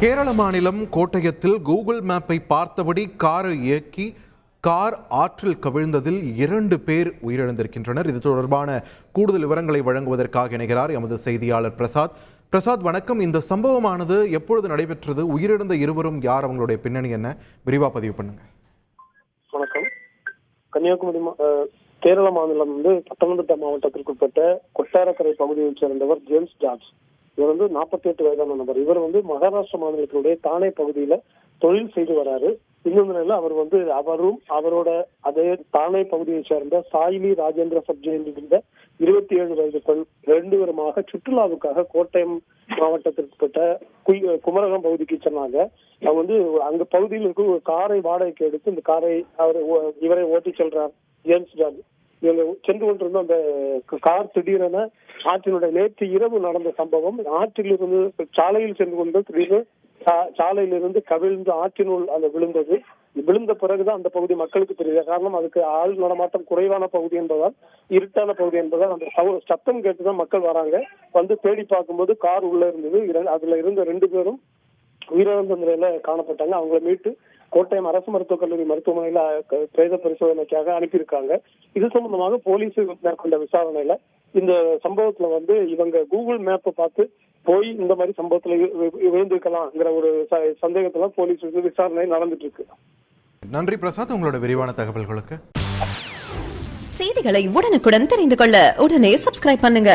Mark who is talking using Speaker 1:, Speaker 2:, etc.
Speaker 1: கேரள மாநிலம் கோட்டயத்தில் கூகுள் மேப்பை பார்த்தபடி காரை இயக்கி கார் ஆற்றில் கவிழ்ந்ததில் 2 பேர் உயிரிழந்திருக்கின்றனர். இது தொடர்பான கூடுதல் விவரங்களை வழங்குவதற்காக இணைகிறார் எமது செய்தியாளர் பிரசாத். வணக்கம். இந்த சம்பவமானது எப்பொழுது நடைபெற்றது? உயிரிழந்த இருவரும் யார்? அவங்களுடைய பின்னணி என்ன? விரிவா பதிவு பண்ணுங்க.
Speaker 2: வணக்கம். கன்னியாகுமரி கேரள மாநிலம் பத்தனംതിട്ട மாவட்டத்திற்குட்பட்ட கொட்டாரக்கரை பகுதியைச் சேர்ந்தவர் ஜேம்ஸ் ஜார்ஜ். இவர் 48 வயதான நபர். இவர் மகாராஷ்டிரா மாநிலத்தினுடைய தானே பகுதியில தொழில் செய்து வராரு. இந்த நிலையில அவர் அவரும் அவரோட அதே தானே பகுதியை சேர்ந்த சாயிலி ராஜேந்திர சப்ஜி என்கின்ற 27 வயது பெண் 2 பேருமாக சுற்றுலாவுக்காக கோட்டயம் மாவட்டத்திற்குட்பட்ட குமரகம் பகுதிக்கு சென்னாங்க. அவங்க அங்க பகுதியில் இருக்க ஒரு காரை வாடகைக்கு எடுத்து இந்த காரை இவரை ஓட்டி செல்றார் ஜேம்ஸ் ஜார்ஜ். இவங்க சென்று கொண்டிருந்த அந்த கார் திடீரென ஆற்றினுடைய நேற்று இரவு நடந்த சம்பவம். ஆற்றிலிருந்து சாலையில் சென்று கொண்டு திடீர்னு சாலையிலிருந்து கவிழ்ந்து ஆற்றினுள் அந்த விழுந்தது. விழுந்த பிறகுதான் அந்த பகுதி மக்களுக்கு தெரியுது. காரணம், அதுக்கு ஆள் நடமாட்டம் குறைவான பகுதி என்பதால், இருட்டான பகுதி என்பதால் அந்த சத்தம் கேட்டுதான் மக்கள் வராங்க. தேடி பார்க்கும்போது கார் உள்ள இருந்தது. அதுல இருந்த 2 பேரும் உயிரிழந்த நிலையில காணப்பட்டாங்க. அவங்களை மீட்டு கோட்டயம் அரசு மருத்துவக் கல்லூரி மருத்துவமனையில பிரேத பரிசோதனைக்காக அனுப்பியிருக்காங்க. இது சம்பந்தமாக போலீஸ் மேற்கொண்ட விசாரணையில இந்த சம்பவத்துல இவங்க கூகுள் மேப்பை பார்த்து போய் இந்த மாதிரி சம்பவத்துல விழுந்திருக்கலாம்ங்கிற ஒரு சந்தேகத்துல போலீஸ் விசாரணை நடந்துட்டு இருக்கு.
Speaker 1: நன்றி பிரசாத், உங்களோட விரிவான தகவல்களுக்கு.
Speaker 3: செய்திகளை உடனுக்குடன் தெரிந்து கொள்ள உடனே சப்ஸ்கிரைப் பண்ணுங்க.